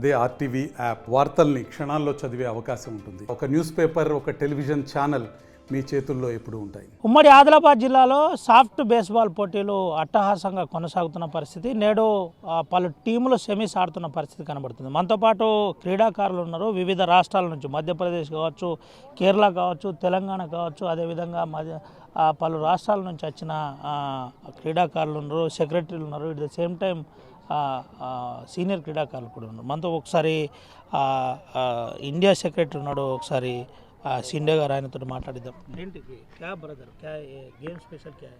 అదే RTV app వార్తల్ని క్షణాల్లో చదివే అవకాశం ఉంటుంది. ఒక న్యూస్ పేపర్, ఒక టెలివిజన్ ఛానల్ మీ చేతుల్లో ఎప్పుడూ ఉంటాయి. ఉమ్మడి ఆదిలాబాద్ జిల్లాలో సాఫ్ట్ బేస్బాల్ పోటీలు అట్టహాసంగా కొనసాగుతున్న పరిస్థితి. నేడు పలు టీములు సెమీస్ ఆడుతున్న పరిస్థితి కనబడుతుంది. మనతో పాటు క్రీడాకారులు ఉన్నారు. వివిధ రాష్ట్రాల నుంచి, మధ్యప్రదేశ్ కావచ్చు, కేరళ కావచ్చు, తెలంగాణ కావచ్చు, అదేవిధంగా పలు రాష్ట్రాల నుంచి వచ్చిన క్రీడాకారులు ఉన్నారు, సెక్రటరీలు ఉన్నారు. At the same time senior క్రీడాకారులు కూడా ఉన్నారు. మనతో ఒకసారి ఇండియా సెక్రటరీ ఉన్నాడు, ఒకసారి शिंदे गाరు ఆయనతో మాట్లాడిద్దాం. ఏంటి क्या ब्रदर क्या गेम स्पेशल क्या है?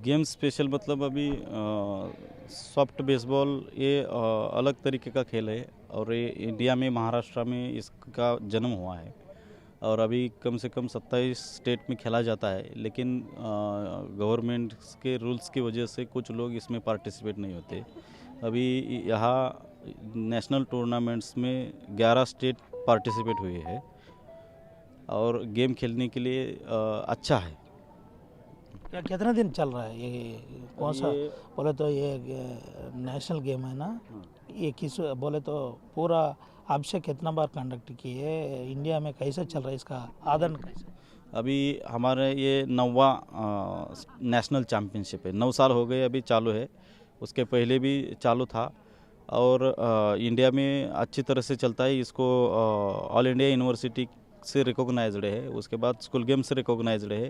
गेम स्पेशल मतलब अभी सॉफ्ट बेसबॉल ये अलग तरीके का खेल है और ये इंडिया में, महाराष्ट्र में इसका जन्म हुआ है और अभी कम से कम 27 स्टेट में खेला जाता है, लेकिन गवर्नमेंट के रूल्स की वजह से कुछ लोग इसमें पार्टिसिपेट नहीं होते. अभी यहाँ नेशनल टूर्नामेंट्स में 11 स्टेट पार्टिसिपेट हुए हैं और गेम खेलने के लिए अच्छा है. क्या कितना दिन चल रहा है ये? कौन सा बोले तो ये नेशनल गेम है ना, ये किस बोले तो पूरा आपसे कितना बार कंडक्ट किए? इंडिया में कैसे चल रहा है इसका आदन कैसे? अभी हमारे ये 9वां नेशनल चैम्पियनशिप है. 9 साल हो गए अभी चालू है. उसके पहले भी चालू था और इंडिया में अच्छी तरह से चलता है. इसको ऑल इंडिया यूनिवर्सिटी से रिकॉग्नाइज्ड है, उसके बाद स्कूल गेम से रिकॉग्नाइज्ड है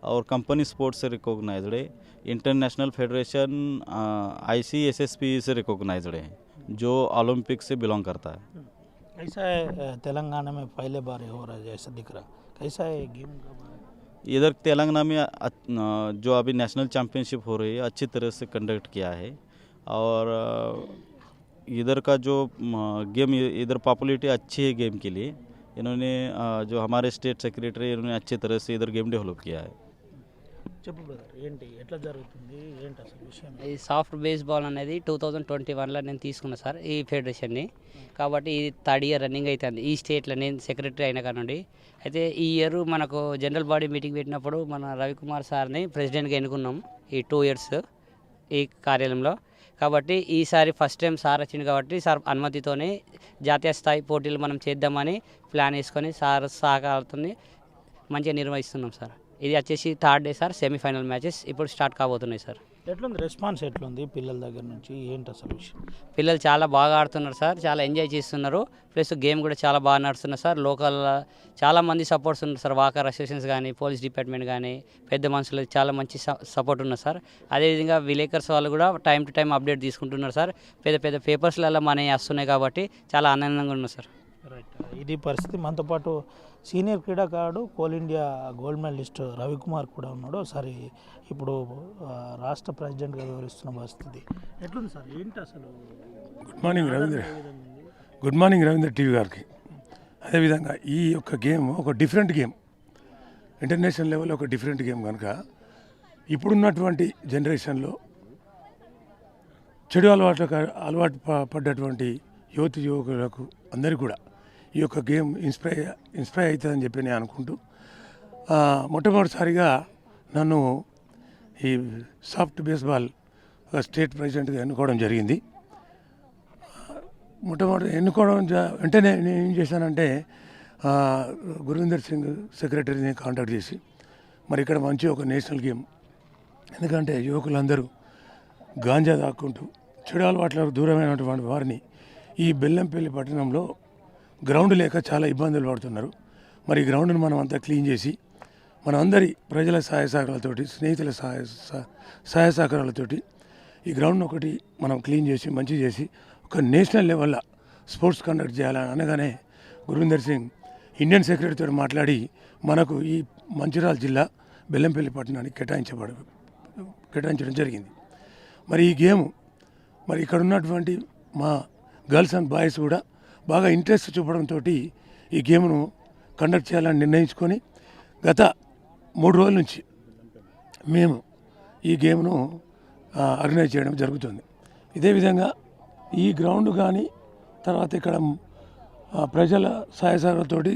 और कंपनी स्पोर्ट्स से रिकॉग्नाइज्ड है. इंटरनेशनल फेडरेशन ICSSP से रिकॉग्नाइज्ड है, जो ओलंपिक से बिलोंग करता है. कैसा है तेलंगाना में पहले बार हो रहा है जैसा दिख रहा? कैसा है गेम का? इधर तेलंगाना में जो अभी नेशनल चैम्पियनशिप हो रही है अच्छी तरह से कंडक्ट किया है और इधर का जो गेम, इधर पॉपुलैरिटी अच्छी है गेम के लिए. इन्होंने जो हमारे स्टेट सेक्रेटरी, इन्होंने अच्छी तरह से इधर गेम डेवलप किया है. చెప్పు బ్రదర్, ఏంటి ఎట్లా జరుగుతుంది, ఏంటి అసలు విషయం? ఈ సాఫ్ట్ బేస్బాల్ అనేది 2021లో నేను తీసుకున్నా సార్ ఈ ఫెడరేషన్ని. కాబట్టి ఇది 3rd ఇయర్ రన్నింగ్ అవుతుంది ఈ స్టేట్లో నేను సెక్రటరీ అయిన కానుండి. అయితే ఈ ఇయర్ మనకు జనరల్ బాడీ మీటింగ్ పెట్టినప్పుడు మన రవికుమార్ సార్ని ప్రెసిడెంట్గా ఎన్నుకున్నాం ఈ 2 ఇయర్స్ ఈ కార్యాలయంలో. కాబట్టి ఈసారి ఫస్ట్ టైం సార్ వచ్చింది కాబట్టి సార్ అనుమతితోనే జాతీయ స్థాయి పోటీలు మనం చేద్దామని ప్లాన్ వేసుకొని సార్ సహకారంతో మంచిగా నిర్వహిస్తున్నాం సార్. ఇది వచ్చేసి 3rd day sir. Semi-final matches ఇప్పుడు స్టార్ట్ కాబోతున్నాయి సార్. ఎట్లుంది రెస్పాన్స్, ఎట్లుంది పిల్లల దగ్గర నుంచి, ఏంటి అసలు విషయం? పిల్లలు చాలా బాగా ఆడుతున్నారు సార్, చాలా ఎంజాయ్ చేస్తున్నారు. ప్లస్ గేమ్ కూడా చాలా బాగా నడుస్తున్నారు సార్. లోకల్ చాలామంది సపోర్ట్స్ ఉన్నారు సార్. వాకర్ అసోసియేషన్స్ కానీ, పోలీస్ డిపార్ట్మెంట్ కానీ, పెద్ద మనుషులు చాలా మంచి సపోర్ట్ ఉన్నారు సార్. అదేవిధంగా విలేకర్స్ వాళ్ళు కూడా టైం టు టైం అప్డేట్ తీసుకుంటున్నారు సార్. పెద్ద పెద్ద పేపర్స్లలో మనవి వస్తున్నాయి కాబట్టి చాలా ఆనందంగా ఉన్నారు సార్. రైట్, ఇది పరిస్థితి. మనతో పాటు సీనియర్ క్రీడాకారుడు, Coal India gold medallist Ravikumar కూడా ఉన్నాడు. సరే, ఇప్పుడు రాష్ట్ర ప్రెసిడెంట్గా వివరిస్తున్న పరిస్థితి ఎట్లుంది సార్, ఏంటి అసలు? గుడ్ మార్నింగ్ రవీంద్ర టీవీ గారికి. అదేవిధంగా ఈ యొక్క గేమ్ ఒక డిఫరెంట్ గేమ్, ఇంటర్నేషనల్ లెవెల్ ఒక డిఫరెంట్ గేమ్ కనుక ఇప్పుడున్నటువంటి జనరేషన్లో చెడు అలవాటు పడ్డటువంటి యువకులకు అందరికీ కూడా ఈ యొక్క గేమ్ ఇన్స్పైర్ అవుతుందని చెప్పి నేను అనుకుంటూ మొట్టమొదటిసారిగా నన్ను ఈ సాఫ్ట్ బేస్బాల్ స్టేట్ ప్రెసిడెంట్గా ఎన్నుకోవడం జరిగింది. మొట్టమొదటి ఎన్నుకోవడం వెంటనే నేను ఏం చేశానంటే గుర్విందర్ సింగ్ సెక్రటరీని కాంటాక్ట్ చేసి, మరి ఇక్కడ మంచి ఒక నేషనల్ గేమ్, ఎందుకంటే యువకులందరూ గాంజా దాక్కుంటూ చెడు అలవాట్లకు దూరమైనటువంటి వారిని ఈ బెల్లంపల్లి పట్టణంలో గ్రౌండ్ లేక చాలా ఇబ్బందులు పడుతున్నారు. మరి ఈ గ్రౌండ్ను మనం అంతా క్లీన్ చేసి మన అందరి ప్రజల సహాయ సహకారాలతోటి, స్నేహితుల సహాయ సహకారాలతోటి ఈ గ్రౌండ్ను ఒకటి మనం క్లీన్ చేసి మంచి చేసి ఒక నేషనల్ లెవెల్లో స్పోర్ట్స్ కండక్ట్ చేయాలని అనగానే గుర్విందర్ సింగ్ ఇండియన్ సెక్రటరీతో మాట్లాడి మనకు ఈ మంచిర్యాల జిల్లా బెల్లంపల్లి పట్టణానికి కేటాయించడం జరిగింది. మరి ఈ గేమ్ మరి ఇక్కడ ఉన్నటువంటి మా గర్ల్స్ అండ్ బాయ్స్ కూడా బాగా ఇంట్రెస్ట్ చూపడంతో ఈ గేమ్ను కండక్ట్ చేయాలని నిర్ణయించుకొని గత 3 రోజుల నుంచి మేము ఈ గేమ్ను ఆర్గనైజ్ చేయడం జరుగుతుంది. ఇదే విధంగా ఈ గ్రౌండ్ కానీ తర్వాత ఇక్కడ ప్రజల సహాయ సహకారాలతోటి,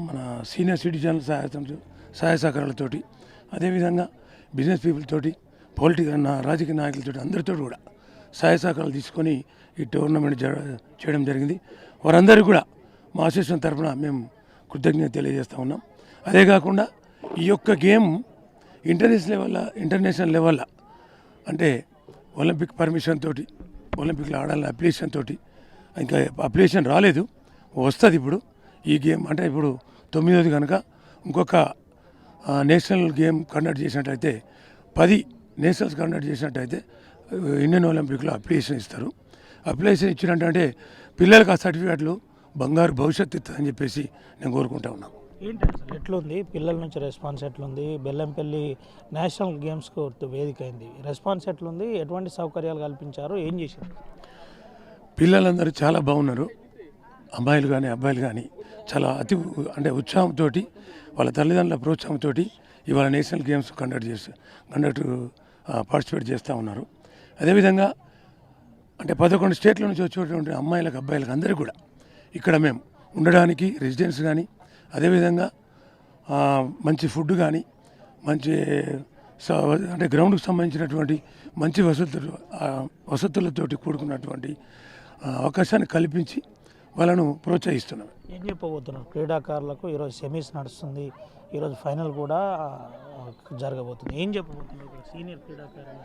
మన సీనియర్ సిటిజన్ల సహాయ సహకారాలతోటి, అదేవిధంగా బిజినెస్ పీపుల్ తోటి, రాజకీయ నాయకులతో అందరితో కూడా సహాయ సహకారాలు తీసుకొని ఈ టోర్నమెంట్ చేయడం జరిగింది. వారందరికీ కూడా మా అసోసియేషన్ తరఫున మేము కృతజ్ఞత తెలియజేస్తూ ఉన్నాం. అదే కాకుండా ఈ యొక్క గేమ్ ఇంటర్నేషనల్ లెవెల్లో అంటే ఒలింపిక్ పర్మిషన్ తోటి ఒలింపిక్లో ఆడాలని అప్లికేషన్ తోటి ఇంకా అప్లికేషన్ రాలేదు, వస్తుంది ఇప్పుడు. ఈ గేమ్ అంటే ఇప్పుడు 9వ కనుక ఇంకొక నేషనల్ గేమ్ కండక్ట్ చేసినట్టయితే 10 నేషనల్స్ కండక్ట్ చేసినట్టయితే ఇండియన్ ఒలింపిక్లో అప్లికేషన్ ఇస్తారు. అప్లికేషన్ ఇచ్చినట్టంటే పిల్లలకు ఆ సర్టిఫికేట్లు బంగారు భవిష్యత్తు ఇస్తుందని చెప్పేసి నేను కోరుకుంటా ఉన్నాను. ఏంటి అసలు ఎట్లుంది పిల్లల నుంచి రెస్పాన్స్ ఎట్లుంది? బెల్లంపల్లి నేషనల్ గేమ్స్కు వేదిక అయింది, రెస్పాన్స్ ఎట్లుంది? ఎటువంటి సౌకర్యాలు కల్పించారు? ఏం చేశారు? పిల్లలందరూ చాలా బాగున్నారు. అమ్మాయిలు కానీ అబ్బాయిలు కానీ చాలా అంటే ఉత్సాహంతో వాళ్ళ తల్లిదండ్రుల ప్రోత్సాహంతో ఇవాళ నేషనల్ గేమ్స్ పార్టిసిపేట్ చేస్తూ ఉన్నారు. అదేవిధంగా అంటే 11 స్టేట్ల నుంచి వచ్చేటువంటి అమ్మాయిలకు అబ్బాయిలకు అందరికీ కూడా ఇక్కడ మేము ఉండడానికి రెసిడెన్స్ కానీ అదేవిధంగా మంచి ఫుడ్ కానీ మంచి అంటే గ్రౌండ్కి సంబంధించినటువంటి మంచి వసతులతోటి కూడుకున్నటువంటి అవకాశాన్ని కల్పించి వాళ్ళను ప్రోత్సహిస్తున్నాం. ఏం చెప్పబోతున్నారు క్రీడాకారులకు? ఈరోజు సెమీస్ నడుస్తుంది, ఈరోజు ఫైనల్ కూడా జరగబోతుంది. ఏం చెప్పబోతున్నారు సీనియర్ క్రీడాకారులు?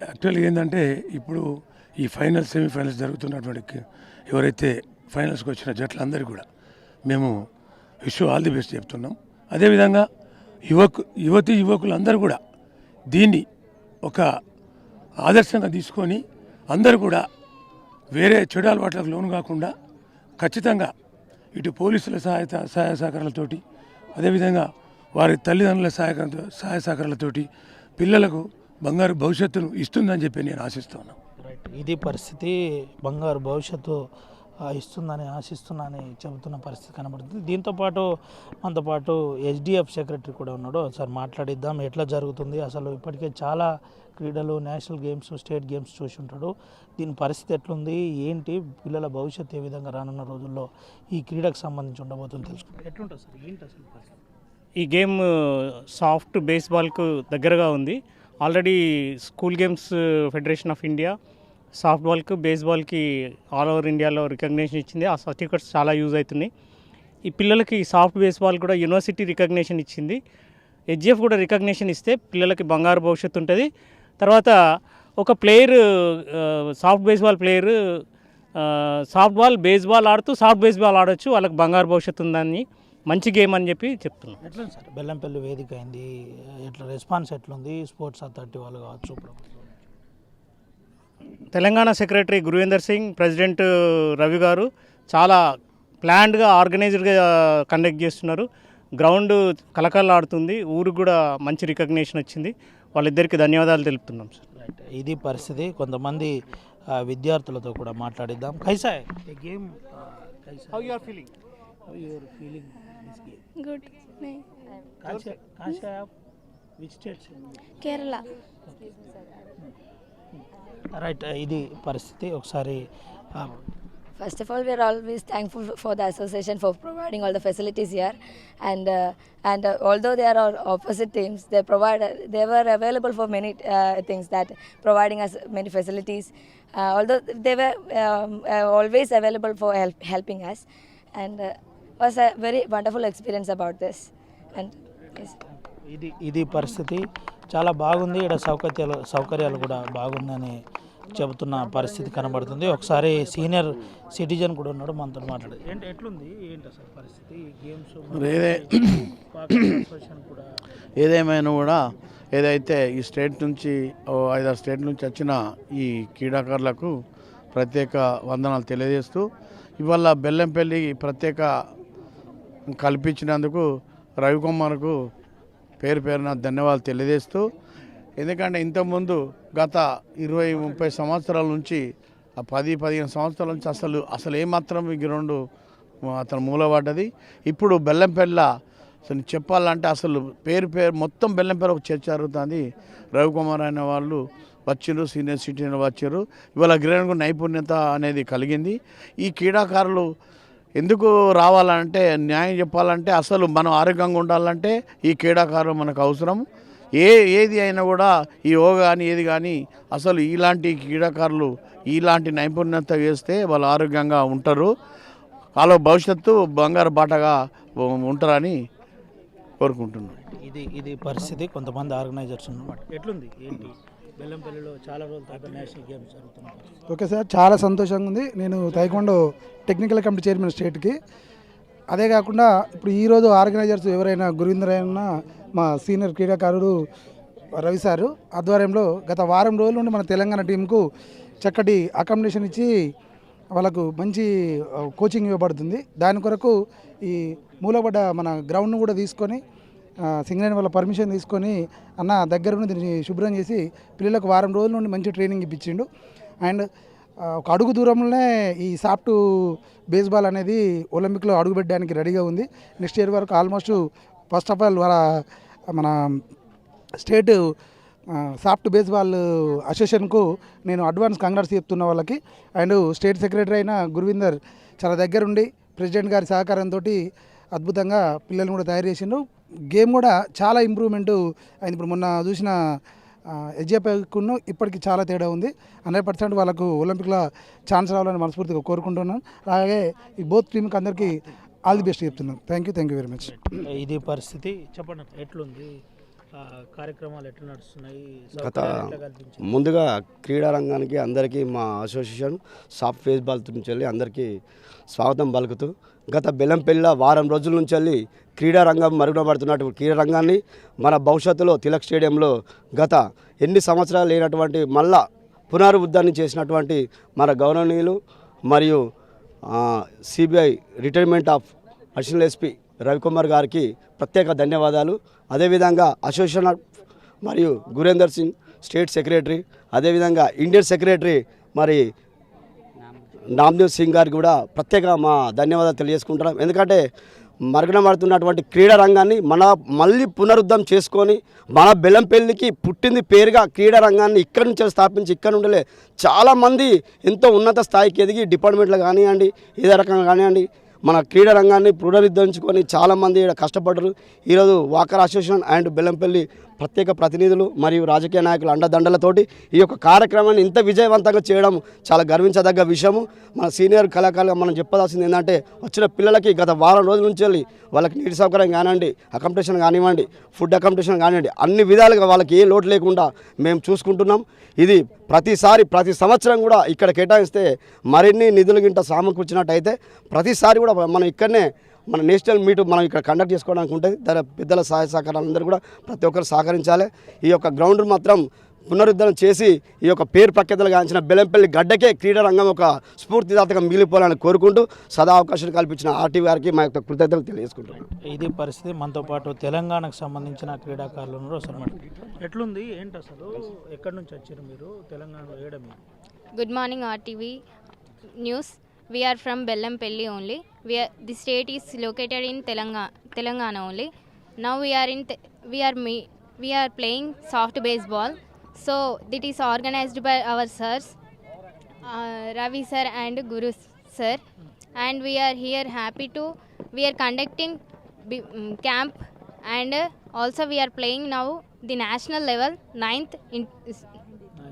యాక్చువల్గా ఏంటంటే ఇప్పుడు ఈ సెమీఫైనల్స్ జరుగుతున్నటువంటి ఎవరైతే ఫైనల్స్కి వచ్చిన జట్లందరికీ కూడా మేము ఆల్ ది బెస్ట్ చెప్తున్నాం. అదేవిధంగా యువకులందరూ కూడా దీన్ని ఒక ఆదర్శంగా తీసుకొని అందరూ కూడా వేరే చెడు అలవాట్లకు లోను కాకుండా ఖచ్చితంగా ఇటు పోలీసుల సహాయ సహకారాలతోటి అదేవిధంగా వారి తల్లిదండ్రుల సహాయ సహకారాలతోటి పిల్లలకు బంగారు భవిష్యత్తును ఇస్తుందని చెప్పి నేను ఆశిస్తున్నాను. ఇది పరిస్థితి, బంగారు భవిష్యత్తు ఇస్తుందని ఆశిస్తున్నానని చెబుతున్న పరిస్థితి కనబడుతుంది. దీంతోపాటు మనతో పాటు HDF సెక్రటరీ కూడా ఉన్నాడు. ఒకసారి మాట్లాడిద్దాం ఎట్లా జరుగుతుంది అసలు. ఇప్పటికే చాలా క్రీడలు, నేషనల్ గేమ్స్, స్టేట్ గేమ్స్ చూసి ఉంటాడు. దీని పరిస్థితి ఎట్లుంది, ఏంటి, పిల్లల భవిష్యత్తు ఏ విధంగా రానున్న రోజుల్లో ఈ క్రీడకు సంబంధించి ఉండబోతుంది తెలుసుకుంటాం. ఎట్లుంటుంది సార్, ఏంటి అసలు పరిస్థితి? ఈ గేమ్ సాఫ్ట్ బేస్బాల్కు దగ్గరగా ఉంది. Already school games federation of India soft బాల్కి బేస్బాల్కి ఆల్ ఓవర్ ఇండియాలో రికగ్నేషన్ ఇచ్చింది. ఆ సర్టిఫికెట్స్ చాలా యూజ్ అవుతున్నాయి. ఈ పిల్లలకి సాఫ్ట్ బేస్బాల్ కూడా యూనివర్సిటీ రికగ్నేషన్ ఇచ్చింది. HGF కూడా రికగ్నేషన్ ఇస్తే పిల్లలకి బంగారు భవిష్యత్తు ఉంటుంది. తర్వాత ఒక player soft baseball player baseball ఆడుతూ సాఫ్ట్ బేస్బాల్ ఆడొచ్చు, వాళ్ళకి బంగారు భవిష్యత్తు ఉందని మంచి గేమ్ అని చెప్పి చెప్తున్నాం. ఎట్లా సార్ బెల్లంపల్లి వేదిక అయింది, ఎట్లా రెస్పాన్స్ ఎట్లుంది? స్పోర్ట్స్ అథారిటీ వాళ్ళు కావచ్చు, తెలంగాణ సెక్రటరీ గురువేందర్ సింగ్, ప్రెసిడెంట్ రవి గారు చాలా ప్లాన్డ్గా ఆర్గనైజ్డ్గా కండక్ట్ చేస్తున్నారు. గ్రౌండ్ కలకల్లాడుతుంది, ఊరికి కూడా మంచి రికగ్నేషన్ వచ్చింది. వాళ్ళిద్దరికి ధన్యవాదాలు తెలుపుతున్నాం సార్. రైట్, ఇది పరిస్థితి. కొంతమంది విద్యార్థులతో కూడా మాట్లాడిద్దాం. కైసా game, how you are feeling? Good. नहीं. कहाँ से आप? Which state से? केरला. రైట్, ఇది పరిస్థితి. ఒకసారి First of all, we are always thankful for the association for providing all the facilities here, and although they are our opposite teams, they were available for many things, that providing us many facilities. Although they were always available for helping us, and was a very wonderful experience about this. And yes. ఇది పరిస్థితి చాలా బాగుంది. ఇక్కడ సౌకర్యాలు కూడా బాగుందని చెబుతున్న పరిస్థితి కనబడుతుంది. ఒకసారి సీనియర్ సిటిజన్ కూడా ఉన్నాడు, మనతో మాట్లాడేది. ఎట్లుంది, ఏంటి అసలు పరిస్థితి? గేమ్స్ కూడా ఏదేమైనా కూడా ఏదైతే ఈ స్టేట్ నుంచి 5-6 స్టేట్ నుంచి వచ్చిన ఈ క్రీడాకారులకు ప్రత్యేక వందనాలు తెలియజేస్తూ ఇవాళ బెల్లంపల్లి ప్రత్యేక కల్పించినందుకు రవికుమార్కు పేరున ధన్యవాదాలు తెలియజేస్తూ, ఎందుకంటే ఇంతకుముందు గత 20-30 సంవత్సరాల నుంచి 10-15 సంవత్సరాల నుంచి అసలు ఏమాత్రం ఈ గ్రౌండ్ అతను మూలపడ్డది. ఇప్పుడు బెల్లంపల్లి అసలు చెప్పాలంటే అసలు పేరు మొత్తం బెల్లంపల్లి ఒక చర్చ జరుగుతుంది. రవికుమార్ అనే వాళ్ళు వచ్చారు, సీనియర్ సిటిజన్ వచ్చారు. ఇవాళ గ్రౌండ్ నైపుణ్యత అనేది కలిగింది. ఈ క్రీడాకారులు ఎందుకు రావాలంటే, న్యాయం చెప్పాలంటే అసలు మనం ఆరోగ్యంగా ఉండాలంటే ఈ క్రీడాకారులు మనకు అవసరం. ఏది అయినా కూడా ఈ యోగా కానీ ఏది కానీ అసలు ఇలాంటి క్రీడాకారులు ఇలాంటి నైపుణ్యత చేస్తే వాళ్ళు ఆరోగ్యంగా ఉంటారు, వాళ్ళ భవిష్యత్తు బంగారు బాటగా ఉంటారని కోరుకుంటున్నాను. ఇది పరిస్థితి. కొంతమంది ఆర్గనైజర్స్ ఉన్నమాట. ఎట్లుంది ఏంటి బెల్లంపల్లిలో చాలా రోజుల తర్వాత నేషనల్ గేమ్స్ జరుగుతున్నాయి? ఓకే సార్, చాలా సంతోషంగా ఉంది. నేను తైకొండో టెక్నికల్ కమిటీ చైర్మన్ స్టేట్కి. అదే కాకుండా ఇప్పుడు ఈరోజు ఆర్గనైజర్స్ ఎవరైనా గురువిందర్ అయినా మా సీనియర్ క్రీడాకారుడు రవి సారు ఆధ్వర్యంలో గత వారం రోజుల నుండి మన తెలంగాణ టీంకు చక్కటి అకామిడేషన్ ఇచ్చి వాళ్ళకు మంచి కోచింగ్ ఇవ్వబడుతుంది. దాని కొరకు ఈ మూలపడ్డ మన గ్రౌండ్ను కూడా తీసుకొని సింగరేణి వాళ్ళ పర్మిషన్ తీసుకొని అన్న దగ్గర నుండి దీన్ని శుభ్రం చేసి పిల్లలకు వారం రోజుల నుండి మంచి ట్రైనింగ్ ఇప్పించిండు. అండ్ ఒక అడుగు దూరంలోనే ఈ సాఫ్ట్ బేస్బాల్ అనేది ఒలింపిక్లో అడుగు పెట్టడానికి రెడీగా ఉంది. నెక్స్ట్ ఇయర్ వరకు ఆల్మోస్ట్ ఫస్ట్ ఆఫ్ ఆల్ వాళ్ళ మన స్టేట్ సాఫ్ట్ బేస్బాల్ అసోసియేషన్కు నేను అడ్వాన్స్ కంగ్రాట్స్ చెప్తున్న వాళ్ళకి. అండ్ స్టేట్ సెక్రటరీ అయిన గురువిందర్ చాలా దగ్గరుండి ప్రెసిడెంట్ గారి సహకారంతో అద్భుతంగా పిల్లల్ని కూడా తయారు చేసిండు. గేమ్ కూడా చాలా ఇంప్రూవ్మెంట్ అయింది. ఇప్పుడు మొన్న చూసిన ఎస్జేపీకును ఇప్పటికి చాలా తేడా ఉంది. 100% వాళ్ళకు ఒలింపిక్లో ఛాన్స్ రావాలని మనస్ఫూర్తిగా కోరుకుంటున్నాను. అలాగే ఈ బోత్ టీంకి అందరికీ ఆల్ ది బెస్ట్ చెప్తున్నాను. Thank you very much. ఇది పరిస్థితి. చెప్పండి ఎట్లుంది, కార్యక్రమాలు ఎట్లా నడుస్తున్నాయి? ముందుగా క్రీడా రంగానికి అందరికీ మా అసోసియేషన్ సాఫ్ట్ బేస్బాల్ నుంచి వెళ్ళి అందరికీ స్వాగతం పలుకుతూ, గత బెల్లంపల్లిలో వారం రోజుల నుంచి వెళ్ళి క్రీడా రంగం మరుగున పడుతున్నటువంటి క్రీడా రంగాన్ని మన భవిష్యత్తులో తిలక్ స్టేడియంలో గత ఎన్ని సంవత్సరాలు లేనటువంటి మళ్ళా పునరుద్ధరణ చేసినటువంటి మన గౌరవనీయులు మరియు CBI retirement of additional SP Ravikumar గారికి ప్రత్యేక ధన్యవాదాలు. అదేవిధంగా అసోసియేషన్ మరియు గురేందర్ సింగ్ స్టేట్ సెక్రటరీ, అదేవిధంగా ఇండియన్ సెక్రటరీ మరి నామ్దేవ్ సింగ్ గారికి కూడా ప్రత్యేక మా ధన్యవాదాలు తెలియజేసుకుంటున్నాం. ఎందుకంటే మరుగున పడుతున్నటువంటి క్రీడా రంగాన్ని మళ్ళీ పునరుద్ధరణ చేసుకొని మన బెల్లంపల్లికి పుట్టింది పేరుగా క్రీడా రంగాన్ని ఇక్కడి నుంచి స్థాపించి ఇక్కడ నుండి చాలామంది ఎంతో ఉన్నత స్థాయికి ఎదిగి డిపార్ట్మెంట్లో కానివ్వండి, ఏదో రకంగా కానివ్వండి మన క్రీడా రంగాన్ని పునరుద్ధరించుకొని చాలామంది కష్టపడ్డారు. ఈరోజు వాకర్ అసోసియేషన్ అండ్ బెల్లంపల్లి ప్రత్యేక ప్రతినిధులు మరియు రాజకీయ నాయకుల అండదండలతోటి ఈ యొక్క కార్యక్రమాన్ని ఇంత విజయవంతంగా చేయడం చాలా గర్వించదగ్గ విషయము. మన సీనియర్ కళాకారులుగా మనం చెప్పాల్సింది ఏంటంటే, వచ్చిన పిల్లలకి గత వారం రోజుల నుంచి వెళ్ళి వాళ్ళకి నీటి సౌకర్యం కానివ్వండి, అకామిడేషన్ కానివ్వండి, ఫుడ్ అకామిడేషన్ కానివ్వండి, అన్ని విధాలుగా వాళ్ళకి ఏ లోటు లేకుండా మేము చూసుకుంటున్నాం. ఇది ప్రతి సంవత్సరం కూడా ఇక్కడ కేటాయిస్తే మరిన్ని నిధులు గింట సమకూర్చినట్టయితే ప్రతిసారి కూడా మనం ఇక్కడనే మన నేషనల్ మీట్ మనం ఇక్కడ కండక్ట్ చేసుకోవడానికి ఉంటుంది. దాని పెద్దల సహాయ సహకారాలు అందరూ కూడా ప్రతి ఒక్కరు సహకరించాలి. ఈ యొక్క గ్రౌండ్ మాత్రం పునరుద్ధరణ చేసి ఈ యొక్క పేరు ప్రఖ్యాతలు గాంచిన బెల్లంపల్లి గడ్డకే క్రీడా రంగం ఒక స్ఫూర్తిదాతగా మిగిలిపోవాలని కోరుకుంటూ సదా అవకాశాలు కల్పించిన ఆర్టీవీ గారికి మా యొక్క కృతజ్ఞతలు తెలియజేసుకుంటున్నాం. ఇది పరిస్థితి. మనతో పాటు తెలంగాణకు సంబంధించిన క్రీడాకారులు ఉన్నారు. అసలు ఎట్లుంది ఏంటి, అసలు ఎక్కడి నుంచి వచ్చారు మీరు, తెలంగాణలో ఏడా మీరు? Good morning RTV news. We are from Bellampalli only. The state is located in Telangana only. Now we are playing soft baseball. So that is organized by our sirs, Ravi sir and Guru sir, and we are here happy to. We are conducting camp and also we are playing now the national level 9th in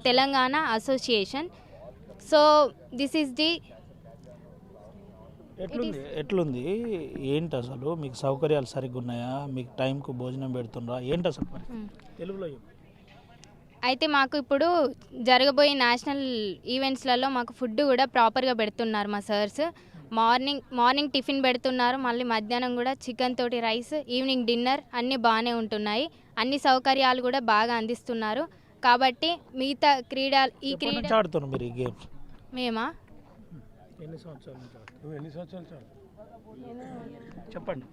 Telangana Association. So this is the ఎట్లుంది ఏంటి, అసలు మీకు సౌకర్యాలు సరిగ్గా ఉన్నాయా, మీకు టైంకు భోజనం పెడుతుండ్రా, ఏంటి అసలు తెలుగులో? అయితే మాకు ఇప్పుడు జరగబోయే నేషనల్ ఈవెంట్స్లలో మాకు ఫుడ్ కూడా ప్రాపర్గా పెడుతున్నారు మా సర్స్. మార్నింగ్ టిఫిన్ పెడుతున్నారు, మళ్ళీ మధ్యాహ్నం కూడా చికెన్ తోటి రైస్, ఈవినింగ్ డిన్నర్ అన్నీ బాగానే ఉంటున్నాయి. అన్ని సౌకర్యాలు కూడా బాగా అందిస్తున్నారు. కాబట్టి మిగతా క్రీడ ఆడుతున్నారు మీరు ఈ గేమ్స్? మేమా ఎన్ని సంవత్సరాలు చెప్పండి.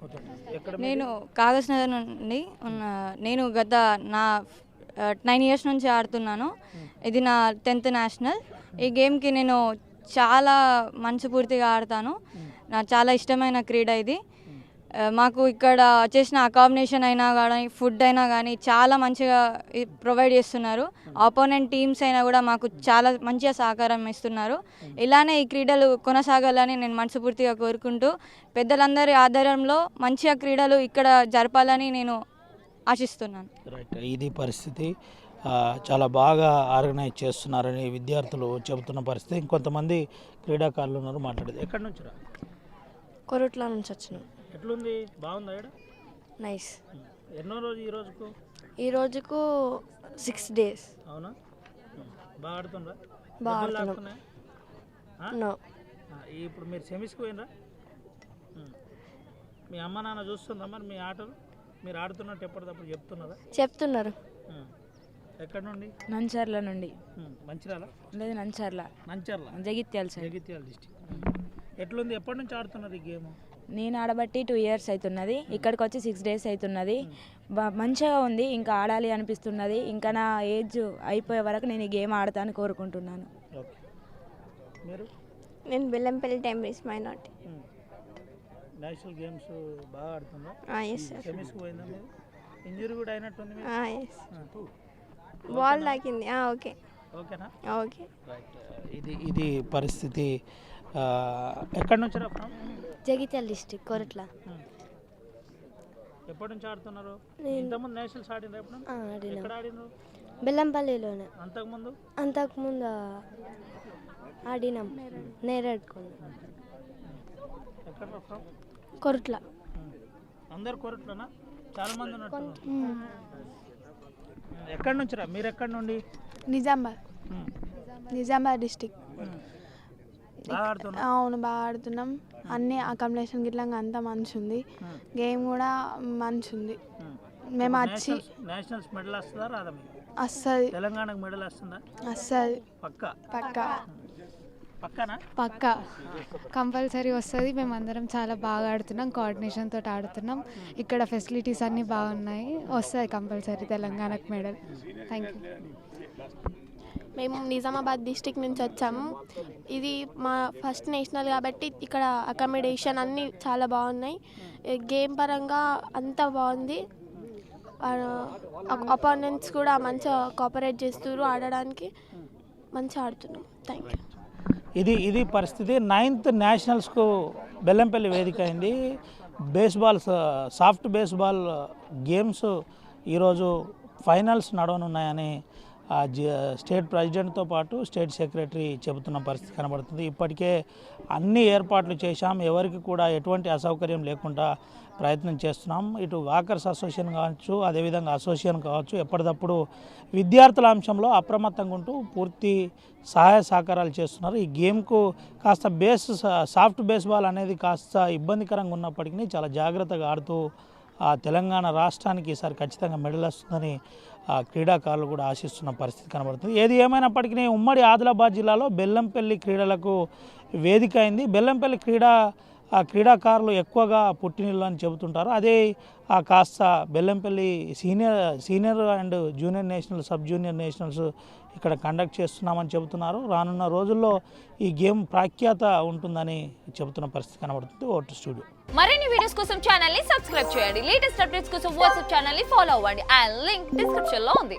నేను కాగజ్ నగర్ నుండి నేను గత 9 years నుంచి ఆడుతున్నాను. ఇది నా 10th నేషనల్. ఈ గేమ్కి నేను చాలా మనస్ఫూర్తిగా ఆడతాను. నాకు చాలా ఇష్టమైన క్రీడ ఇది. మాకు ఇక్కడ చేసిన అకామిడేషన్ అయినా కానీ ఫుడ్ అయినా కానీ చాలా మంచిగా ప్రొవైడ్ చేస్తున్నారు. ఆపోనెంట్ టీమ్స్ అయినా కూడా మాకు చాలా మంచిగా సహకారం ఇస్తున్నారు. ఇలానే ఈ క్రీడలు కొనసాగాలని నేను మనస్ఫూర్తిగా కోరుకుంటూ పెద్దలందరి ఆధ్వర్యంలో మంచిగా క్రీడలు ఇక్కడ జరపాలని నేను ఆశిస్తున్నాను. రైట్, ఇది పరిస్థితి. చాలా బాగా ఆర్గనైజ్ చేస్తున్నారని విద్యార్థులు చెబుతున్న పరిస్థితి. ఇంకొంతమంది క్రీడాకారులు ఉన్నారు, మాట్లాడేది. ఎక్కడి నుంచి రా? కొరుట్ల నుంచి వచ్చినాం. ఎట్లుంది? బాగుందా ఇక్కడ? నైస్. ఎన్నో రోజు ఈ రోజుకు? ఈ రోజుకు 6 days. అవునా? బాగా ఆడుతుండ్రా? బాగా దెబ్బలు ఆడుతున్నాం. తాకుతున్నాయా? నో. ఇప్పుడు మీరు సెమీస్కి పోయినరా? మీ అమ్మ నాన్న చూస్తుందా మరి మీ ఆటలు? మీరు ఆడుతున్నట్టు ఎప్పటికప్పుడు చెప్తున్నారా? చెప్తున్నారు. ఎక్కడి నుండి? నంచర్ల నుండి. మంచిర్యాల? లేదు, నంచర్ల. నంచర్ల, జగిత్యాల సైడ్. జగిత్యాల డిస్టిక్. ఎట్లుంది? ఎప్పటి నుంచి ఆడుతున్నారు ఈ గేమ్? నేను ఆడబట్టి 2 years అవుతున్నది. ఇక్కడికి వచ్చి 6 days అవుతున్నది. మంచిగా ఉంది, ఇంకా ఆడాలి అనిపిస్తున్నది. ఇంకా నా ఏజ్ అయిపోయే వరకు నేను ఈ గేమ్ ఆడతాను కోరుకుంటున్నాను. మీరు? నేను బెల్లంపల్లి టైమ్రీస్ మైనార్టీ. నేషనల్ గేమ్స్ బాగా ఆడుతుందా? Yes sir. సెమీస్కి పోయిందా మీరు? ఇంజరీ కూడా అయినట్టుంది మీకు? ఎస్. బాల్ తాకింది. ఓకే. ఓకేనా? ఓకే. రైట్, ఇది పరిస్థితి. ఎక్కడి నుంచి రా? జగిత్యాల డిస్ట్రిక్ట్ కొరట్ల. ఎప్పటి నుంచి ఆడుతున్నారు? ఇంతకుముందు నేషనల్స్ ఆడినారు? ఎప్పుడు? ఎక్కడ ఆడినారు? బెల్లంపల్లిలోనే. అంతకుముందు ఆడినాం నేరేడుకున్నాం. ఎక్కడ రా? కొరట్ల. అందరు కొరట్లనా? చాలా మంది ఉన్నట్టు. ఎక్కడి నుంచి రా? మీరు ఎక్కడి నుండి? నిజామాబాద్ డిస్టిక్. బాగా ఆడుతున్నా? అవును, బాగా ఆడుతున్నాం. అన్ని అకామిడేషన్ గిట్లా అంతా మంచి ఉంది. గేమ్ కూడా మంచి ఉంది. మేము వచ్చి నేషనల్స్ మెడల్ వస్తుందా రాదా మీకు? వస్తుంది. తెలంగాణకు మెడల్ వస్తుందా? వస్తుంది. పక్కా? పక్కానా? పక్కా కంపల్సరీ వస్తుంది. మేమందరం చాలా బాగా ఆడుతున్నాం, కోఆర్డినేషన్ తోటి ఆడుతున్నాం. ఇక్కడ ఫెసిలిటీస్ అన్నీ బాగున్నాయి. వస్తుంది కంపల్సరీ తెలంగాణకు మెడల్. Thank you. మేము నిజామాబాద్ డిస్టిక్ నుంచి వచ్చాము. ఇది మా ఫస్ట్ నేషనల్ కాబట్టి ఇక్కడ అకామిడేషన్ అన్నీ చాలా బాగున్నాయి. గేమ్ పరంగా అంతా బాగుంది. అపోనెంట్స్ కూడా మంచిగా కోఆపరేట్ చేస్తున్నారు, ఆడడానికి మంచిగా ఆడుతున్నాం. Thank you. ఇది పరిస్థితి. 9th నేషనల్స్కు బెల్లంపల్లి వేదిక అయింది. సాఫ్ట్ బేస్బాల్ గేమ్స్ ఈరోజు ఫైనల్స్ నడవనున్నాయని స్టేట్ ప్రెసిడెంట్తో పాటు స్టేట్ సెక్రటరీ చెబుతున్న పరిస్థితి కనబడుతుంది. ఇప్పటికే అన్ని ఏర్పాట్లు చేశాం, ఎవరికి కూడా ఎటువంటి అసౌకర్యం లేకుండా ప్రయత్నం చేస్తున్నాం. ఇటు వాకర్స్ అసోసియేషన్ కావచ్చు, అదేవిధంగా అసోసియేషన్ కావచ్చు, ఎప్పటికప్పుడు విద్యార్థుల అంశంలో అప్రమత్తంగా ఉంటూ పూర్తి సహాయ సహకారాలు చేస్తున్నారు. ఈ గేమ్కు కాస్త సాఫ్ట్ బేస్బాల్ అనేది కాస్త ఇబ్బందికరంగా ఉన్నప్పటికీ చాలా జాగ్రత్తగా ఆడుతూ తెలంగాణ రాష్ట్రానికి ఈసారి ఖచ్చితంగా మెడల్ వస్తుందని క్రీడాకారులు కూడా ఆశిస్తున్న పరిస్థితి కనబడుతుంది. ఏది ఏమైనప్పటికీ ఉమ్మడి ఆదిలాబాద్ జిల్లాలో బెల్లంపల్లి క్రీడలకు వేదిక అయింది. బెల్లంపల్లి క్రీడాకారులు ఎక్కువగా పుట్టినిల్లు అని చెబుతుంటారు. అదే కాస్త Bellampalli senior and junior national, sub junior nationals ఇక్కడ కండక్ట్ చేస్తున్నామని చెబుతున్నారు. రానున్న రోజుల్లో ఈ గేమ్ ప్రాఖ్యాత ఉంటుందని చెబుతున్న పరిస్థితి కనబడుతుంది. Vote studio. మరిన్ని వీడియోస్ కోసం ఛానల్ ని సబ్స్క్రైబ్ చేయండి. లేటెస్ట్ అప్డేట్స్ కోసం వాట్సాప్ ఛానల్ ని ఫాలో అవ్వండి. ఆ లింక్ డిస్క్రిప్షన్ లో ఉంది.